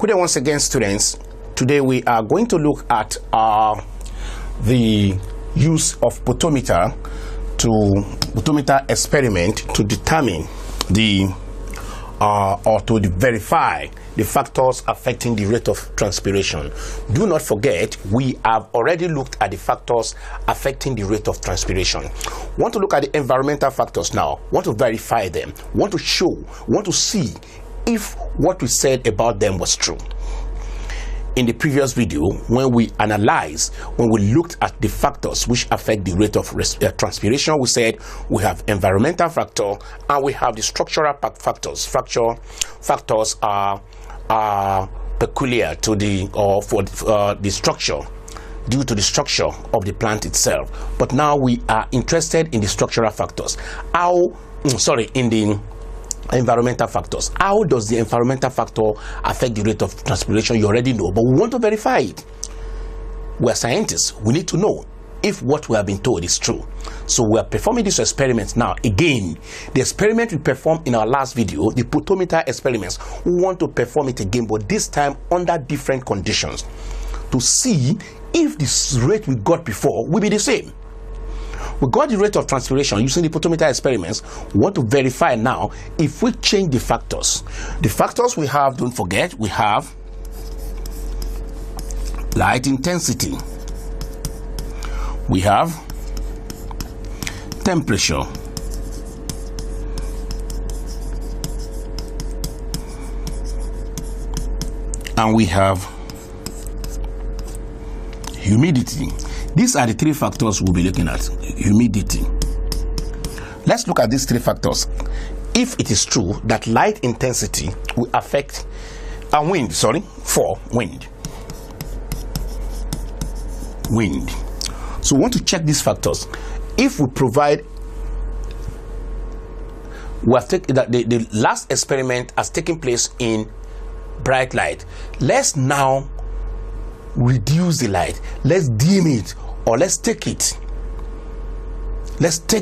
Good day once again, students. Today we are going to look at the use of potentiometer experiment to determine or to verify the factors affecting the rate of transpiration. Do not forget, we have already looked at the factors affecting the rate of transpiration. Want to look at the environmental factors now. Want to verify them. Want to see if what we said about them was true. In the previous video, when we looked at the factors which affect the rate of transpiration, we said we have environmental factor and we have the structural factors. Factors are peculiar to the structure, due to the structure of the plant itself. But now we are interested in the structural factors. In the environmental factors. How does the environmental factor affect the rate of transpiration? You already know, but we want to verify it. We're scientists. We need to know if what we have been told is true. So we are performing this experiment now. Again, the experiment we performed in our last video, the potentiometer experiments, we want to perform it again, but this time under different conditions to see if the rate we got before will be the same. We got the rate of transpiration using the potentiometer experiments. We want to verify now if we change the factors. The factors we have, don't forget, we have light intensity. We have temperature. And we have humidity. These are the three factors we'll be looking at. Humidity. Let's look at these three factors. If it is true that light intensity will affect wind. So we want to check these factors. If we provide, we have taken that the last experiment has taken place in bright light. Let's now reduce the light. Let's dim it, or let's take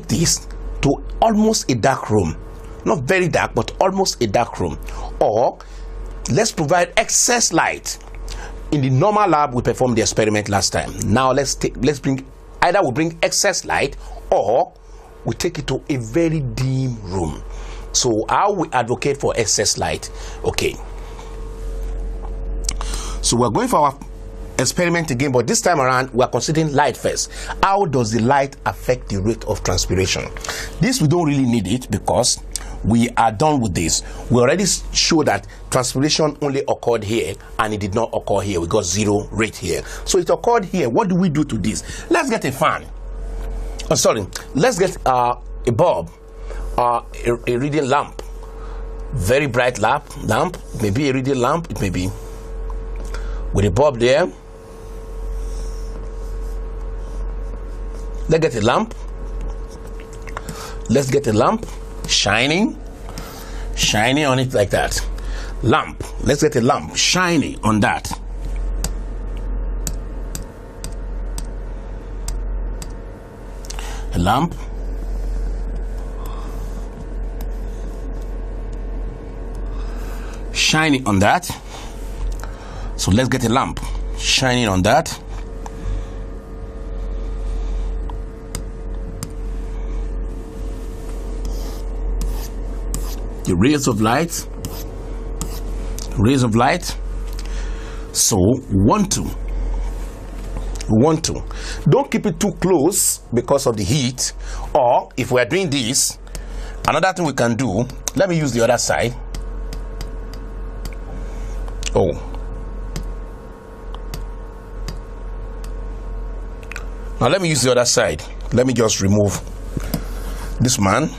this to almost a dark room. Not very dark, but almost a dark room. Or let's provide excess light. In the normal lab, we performed the experiment last time. Now let's bring excess light, or we take it to a very dim room. So how we advocate for excess light? Okay. So we're going for our experiment again, but this time around we are considering light first. How does the light affect the rate of transpiration? This we don't really need it because we are done with this. We already showed that transpiration only occurred here and it did not occur here. We got 0 rate here, so it occurred here. What do we do to this? Let's get a fan. Let's get a bulb, a reading lamp, very bright lamp, maybe a reading lamp. It may be with a bulb there. Let's get a lamp. Let's get a lamp, shining on it like that. Lamp. Let's get a lamp, shining on that. A lamp. Shining on that. So let's get a lamp, shining on that. The rays of light. So we want to don't keep it too close because of the heat. Or if we are doing this, another thing we can do, let me use the other side. Now let me use the other side. Let me just remove this man.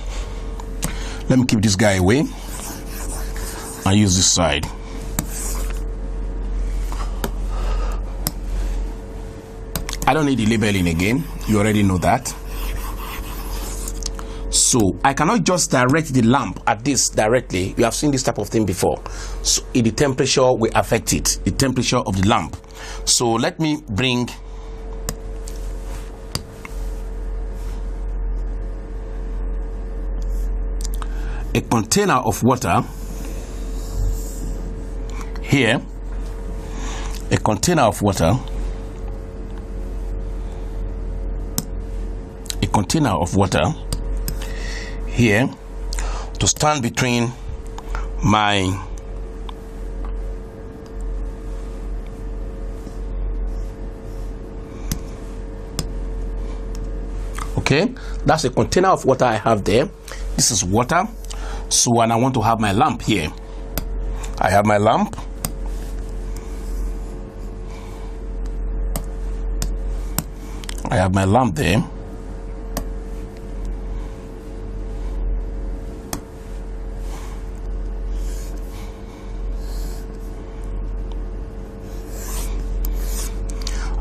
Let me keep this guy away and use this side. I don't need the labeling again. You already know that. So I cannot just direct the lamp at this directly. You have seen this type of thing before. So the temperature will affect it, the temperature of the lamp. So let me bring a container of water here. a container of water, here to stand between my okay, that's a container of water I have there. This is water. So when I want to have my lamp here, I have my lamp. I have my lamp there.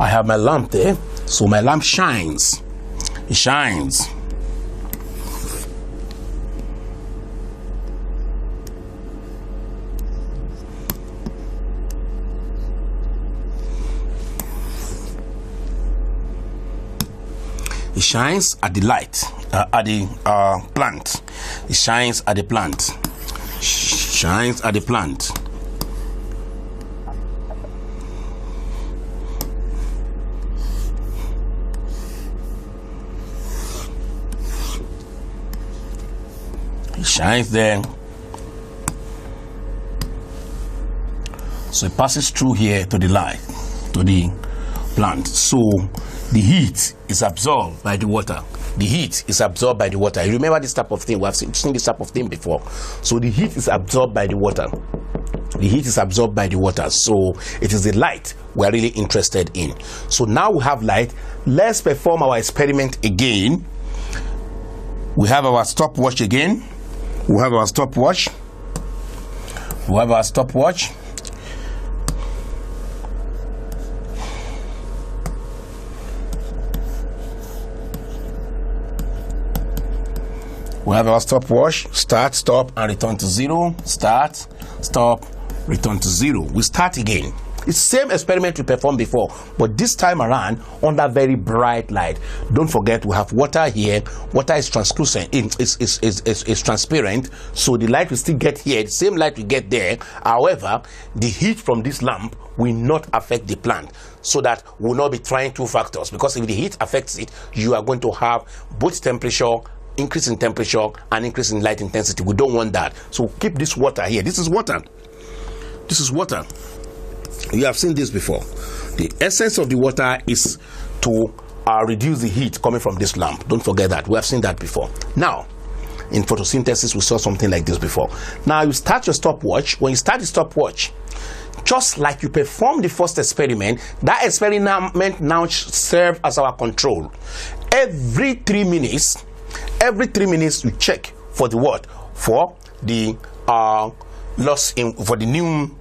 I have my lamp there. So my lamp shines. It shines. It shines at the light, at the plant. It shines at the plant. Shines at the plant. It shines there. So it passes through here to the light, to the plant. So the heat is absorbed by the water. The heat is absorbed by the water. You remember this type of thing? We have seen this type of thing before. So the heat is absorbed by the water. The heat is absorbed by the water. So it is the light we're really interested in. So now we have light. Let's perform our experiment again. We have our stopwatch again. We have our stopwatch. We have our stopwatch. We have our stopwatch. Start, stop, and return to 0. Start, stop, return to 0. We start again. It's the same experiment we performed before, but this time around under very bright light. Don't forget we have water here. Water is translucent. It's transparent, so the light will still get here. The same light we get there. However, the heat from this lamp will not affect the plant, so that we'll not be trying two factors. Because if the heat affects it, you are going to have both temperature, increase in temperature, and increase in light intensity. We don't want that. So keep this water here. This is water. This is water. You have seen this before. The essence of the water is to reduce the heat coming from this lamp. Don't forget that. We have seen that before. Now, in photosynthesis, we saw something like this before. Now, you start your stopwatch. When you start the stopwatch, just like you performed the first experiment, that experiment now serves as our control. Every 3 minutes, you check for the what? For the loss in, for the new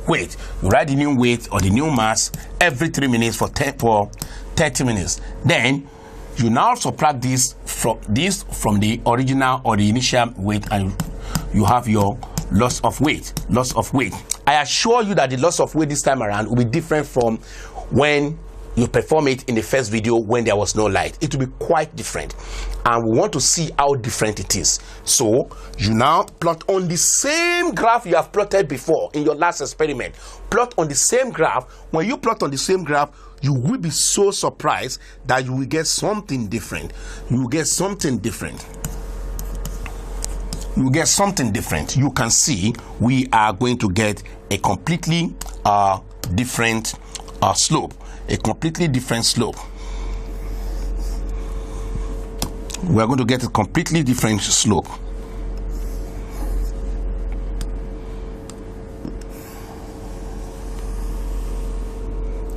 weight. You write the new weight or the new mass every 3 minutes for 30 minutes. Then you now subtract this from the original or the initial weight, and you have your loss of weight. I assure you that the loss of weight this time around will be different from when you perform it in the first video when there was no light. It will be quite different, and we want to see how different it is. So you now plot on the same graph you have plotted before in your last experiment. Plot on the same graph. When you plot on the same graph, you will be so surprised that you will get something different. You will get something different. You will get something different. You can see we are going to get a completely different slope. A completely different slope. We are going to get a completely different slope.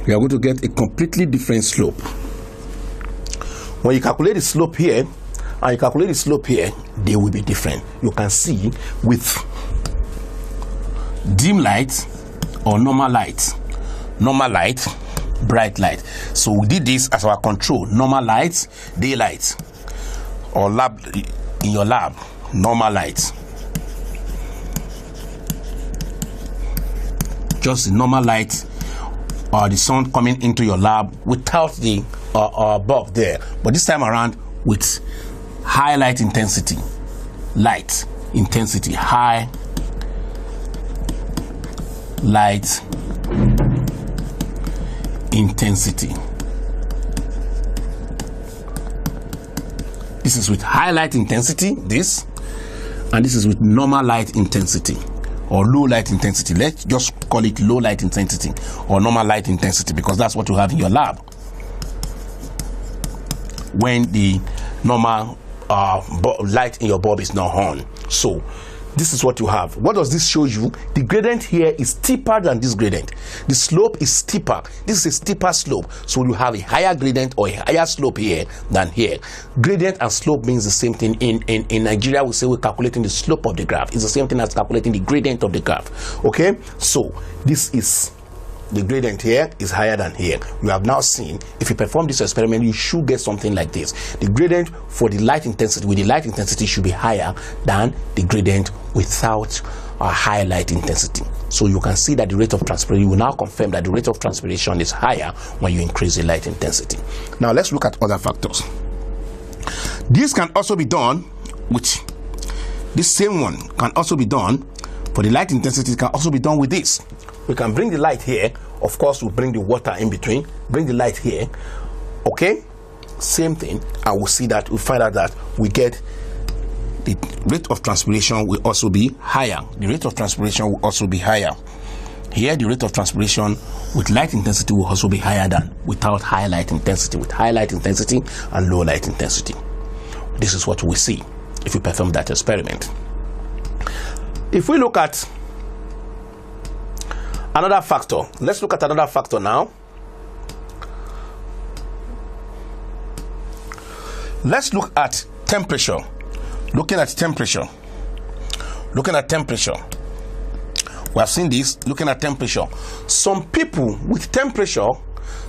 We are going to get a completely different slope. When you calculate the slope here and you calculate the slope here, they will be different. You can see with dim light or normal light, bright light. So we did this as our control. Normal light, daylight, or lab in your lab, normal light. Just the normal light or the sun coming into your lab without the bulb there. But this time around with high light intensity, high light intensity. This is with high light intensity, this, and this is with normal light intensity or low light intensity. Let's just call it low light intensity or normal light intensity, because that's what you have in your lab when the normal light in your bulb is not on. So this is what you have. What does this show you? The gradient here is steeper than this gradient. The slope is steeper. This is a steeper slope. So you have a higher gradient or a higher slope here than here. Gradient and slope means the same thing. In Nigeria, we say we're calculating the slope of the graph. It's the same thing as calculating the gradient of the graph. Okay? So this is the gradient here is higher than here. You have now seen, if you perform this experiment, you should get something like this. The gradient for the light intensity with the light intensity should be higher than the gradient without a high light intensity. So you can see that the rate of transpiration, you will now confirm that the rate of transpiration is higher when you increase the light intensity. Now let's look at other factors. This can also be done with, this same one can also be done for the light intensity. It can also be done with this. We can bring the light here. Of course, we'll bring the water in between. Bring the light here. Okay? Same thing. And we'll see that, we'll find out that we get the rate of transpiration will also be higher. The rate of transpiration will also be higher. Here, the rate of transpiration with light intensity will also be higher than without high light intensity, with high light intensity and low light intensity. This is what we see if we perform that experiment. If we look at another factor, let's look at another factor now. Let's look at temperature. Looking at temperature. Looking at temperature. We have seen this, looking at temperature. Some people with temperature,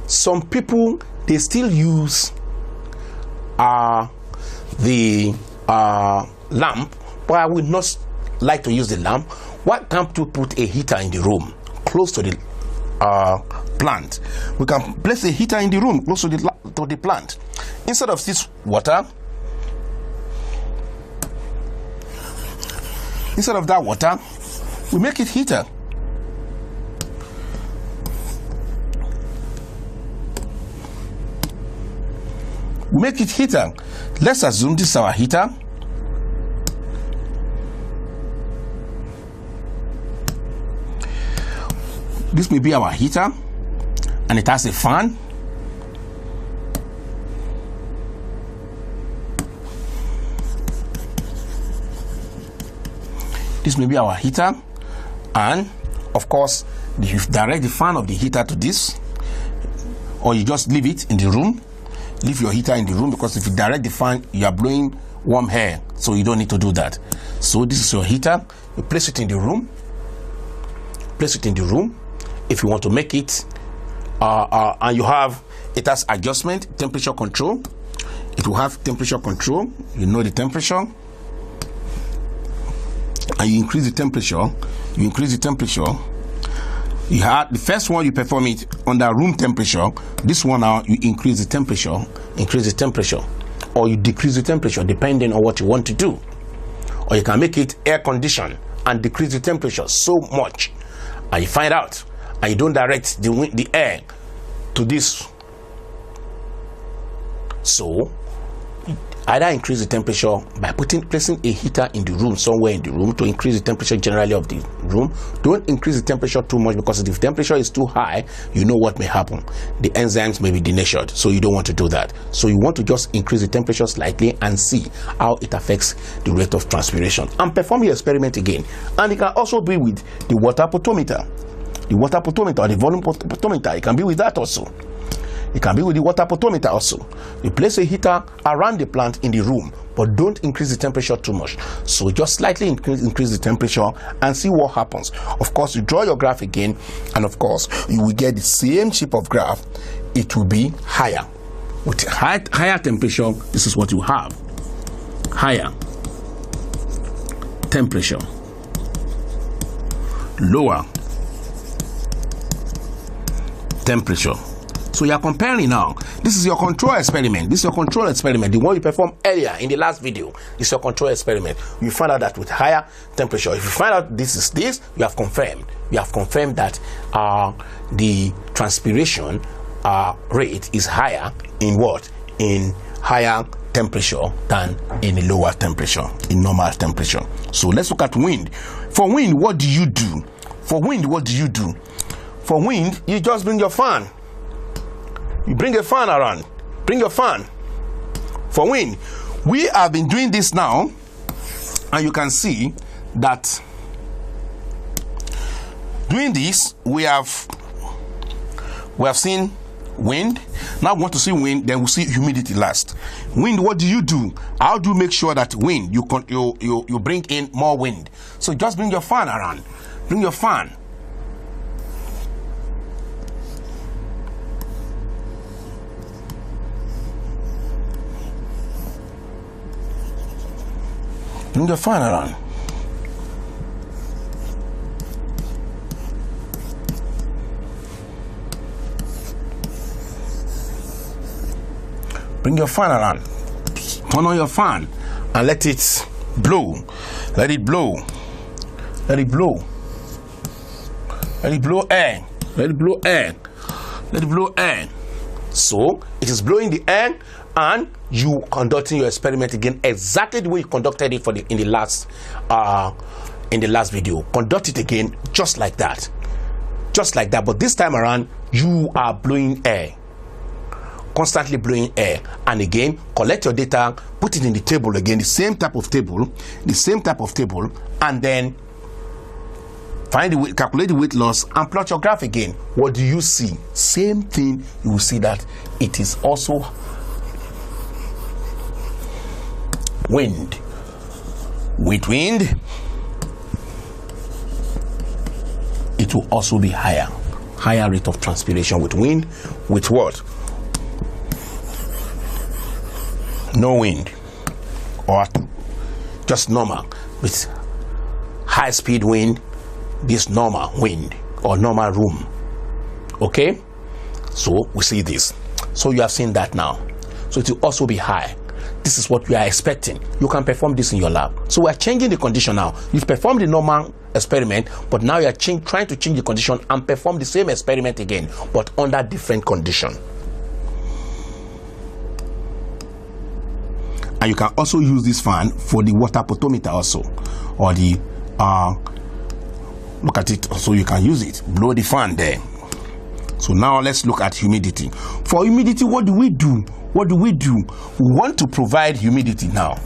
some people, they still use the lamp, but I would not like to use the lamp. Why can't you put a heater in the room close to the plant? We can place a heater in the room close to the plant. Instead of this water, instead of that water, we make it heater. We make it heater. Let's assume this is our heater. This may be our heater, and it has a fan. This may be our heater, and of course, you direct the fan of the heater to this, or you just leave it in the room. Leave your heater in the room, because if you direct the fan, you are blowing warm air, so you don't need to do that. So this is your heater. You place it in the room. Place it in the room. If you want to make it, and you have, it has adjustment, temperature control. It will have temperature control. You know the temperature. And you increase the temperature. You increase the temperature. You have the first one, you perform it under room temperature. This one now, you increase the temperature, or you decrease the temperature depending on what you want to do. Or you can make it air conditioned and decrease the temperature so much, and you find out, and you don't direct the air to this. So either increase the temperature by placing a heater in the room, somewhere in the room, to increase the temperature generally of the room. Don't increase the temperature too much, because if the temperature is too high, you know what may happen. The enzymes may be denatured, so you don't want to do that. So you want to just increase the temperature slightly and see how it affects the rate of transpiration, and perform the experiment again. And it can also be with the water pottometer. The water pottometer or the volume pottometer, it can be with that also. It can be with the water pottometer also. You place a heater around the plant in the room, but don't increase the temperature too much. So just slightly increase the temperature and see what happens. Of course, you draw your graph again, and of course, you will get the same shape of graph. It will be higher. With higher temperature, this is what you have. Higher temperature. Lower temperature. So you are comparing now. This is your control experiment. This is your control experiment. The one you performed earlier in the last video. This is your control experiment. You find out that with higher temperature, if you find out this is this, you have confirmed. You have confirmed that the transpiration rate is higher in what? In higher temperature than in a lower temperature, in normal temperature. So let's look at wind. For wind, what do you do? For wind, what do you do? For wind, you just bring your fan. You bring a fan around. Bring your fan. For wind, we have been doing this now, and you can see that doing this, we have seen wind. Now we want to see wind, then we'll see humidity last. Wind, what do you do? How do you make sure that wind, you bring in more wind? So just bring your fan around. Bring your fan. Bring your fan around. Bring your fan around. Turn on your fan and let it blow. Let it blow. Let it blow. Let it blow air. Let it blow air. Let it blow air. So it is blowing the air, and you conducting your experiment again exactly the way you conducted it in the last video. Conduct it again just like that. Just like that. But this time around, you are blowing air. Constantly blowing air. And again, collect your data, put it in the table again, the same type of table, and then find the weight, calculate the weight loss, and plot your graph again. What do you see? Same thing. You will see that it is also wind. With wind, it will also be higher rate of transpiration with wind. With what? No wind, or just normal. With high speed wind, this normal wind or normal room. Okay, so we see this. So you have seen that now. So it will also be high. This is what we are expecting. You can perform this in your lab. So we are changing the condition now. You've performed the normal experiment, but now you are trying to change the condition and perform the same experiment again, but under different condition. And you can also use this fan for the water pottometer also, or the look at it. So you can use it. Blow the fan there. So now let's look at humidity. For humidity, what do we do? What do we do? We want to provide humidity now.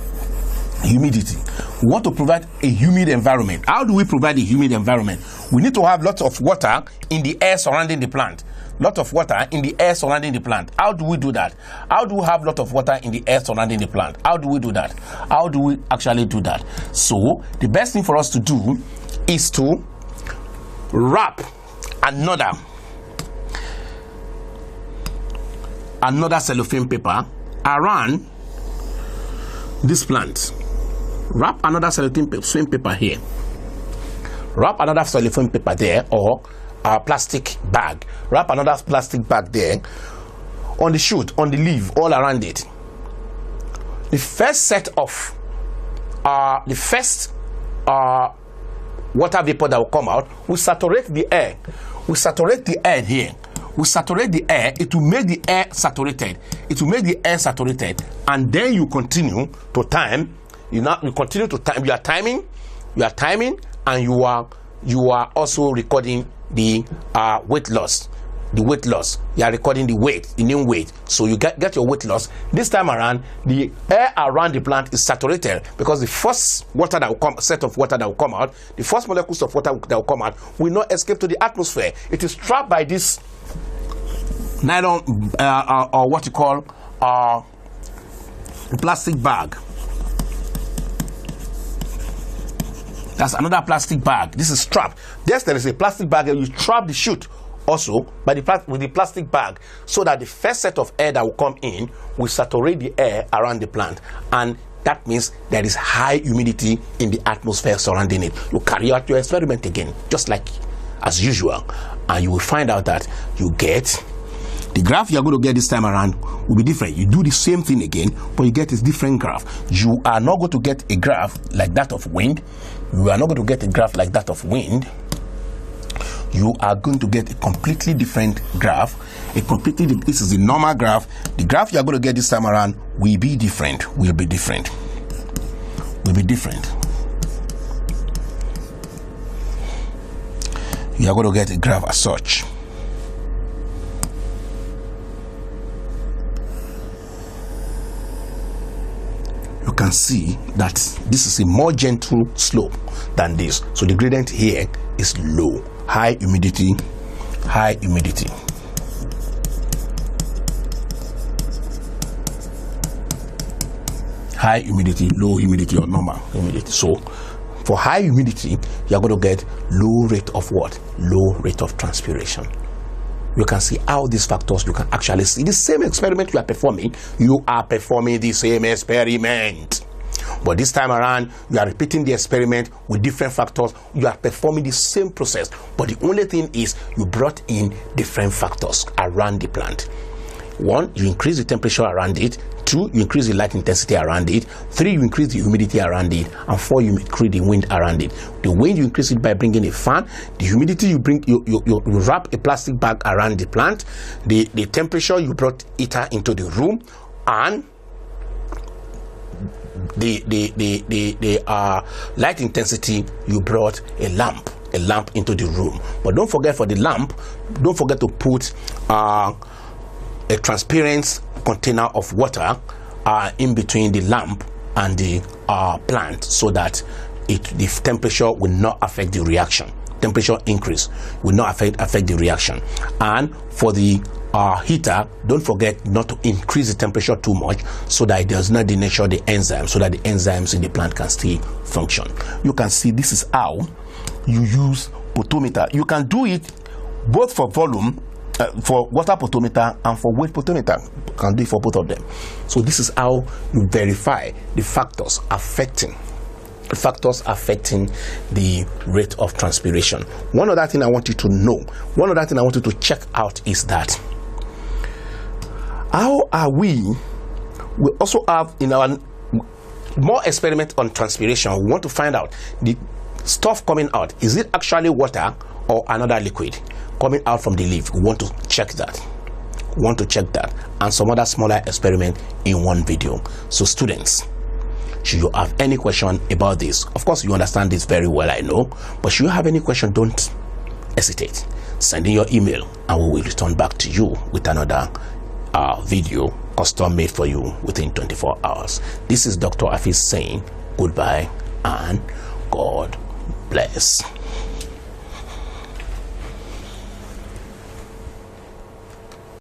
Humidity. We want to provide a humid environment. How do we provide a humid environment? We need to have lots of water in the air surrounding the plant. Lot of water in the air surrounding the plant. How do we do that? How do we have lot of water in the air surrounding the plant? How do we do that? How do we actually do that? So the best thing for us to do is to wrap another cellophane paper around this plant. Wrap another cellophane paper here. Wrap another cellophane paper there, or a plastic bag. Wrap another plastic bag there on the shoot, on the leaf, all around it. The first set of water vapor that will come out will saturate the air. We saturate the air here. We saturate the air. It will make the air saturated. It will make the air saturated, and then you continue to time. You continue to time. You are timing, and you are also recording the weight loss. The weight loss. You are recording the weight, the new weight. So you get your weight loss. This time around, the air around the plant is saturated because the first water that will come, set of water that will come out, the first molecules of water that will come out will not escape to the atmosphere. It is trapped by this nylon or what you call plastic bag. That's another plastic bag. This is trapped. Yes, there is a plastic bag, and you trap the shoot also with the plastic bag, so that the first set of air that will come in will saturate the air around the plant, and that means there is high humidity in the atmosphere surrounding it. You carry out your experiment again, just like as usual, and you will find out that you get the graph you are going to get this time around will be different. You do the same thing again, but you get a different graph. You are not going to get a graph like that of wind. You are not going to get a graph like that of wind. you are going to get a completely different graph. This is the normal graph. The graph you are going to get this time around will be different. You are going to get a graph as such. You can see that this is a more gentle slope than this. So the gradient here is low. High humidity, high humidity. High humidity, low humidity, or normal humidity. So for high humidity, you are going to get low rate of what? Low rate of transpiration. You can see how these factors, you can actually see the same experiment you are performing. You are performing the same experiment. But this time around, you are repeating the experiment with different factors. You are performing the same process. But the only thing is you brought in different factors around the plant. 1, you increase the temperature around it. 2, you increase the light intensity around it. 3, you increase the humidity around it. And 4, you increase the wind around it. The wind, you increase it by bringing a fan. The humidity, you wrap a plastic bag around the plant. The temperature, you brought heater into the room. And the light intensity, you brought a lamp into the room. But don't forget, for the lamp, don't forget to put a transparent container of water in between the lamp and the plant, so that the temperature will not affect the reaction. Temperature increase will not affect the reaction. And for the heater, don't forget not to increase the temperature too much, so that it does not denature the enzymes, so that the enzymes in the plant can still function. You can see this is how you use potentiometer. You can do it both for volume, for water potentiometer, and for weight potentiometer. You can do it for both of them. So this is how you verify the factors affecting the rate of transpiration. One other thing I want you to know, one other thing I want you to check out is that we also have in our more experiment on transpiration. We want to find out the stuff coming out, is it actually water or another liquid coming out from the leaf? We want to check that. And some other smaller experiment in one video. So students, should you have any question about this, of course you understand this very well, I know, but should you have any question, don't hesitate. Send in your email and we will return back to you with another video custom made for you within 24 hours. This is Dr. Afis saying goodbye and God bless.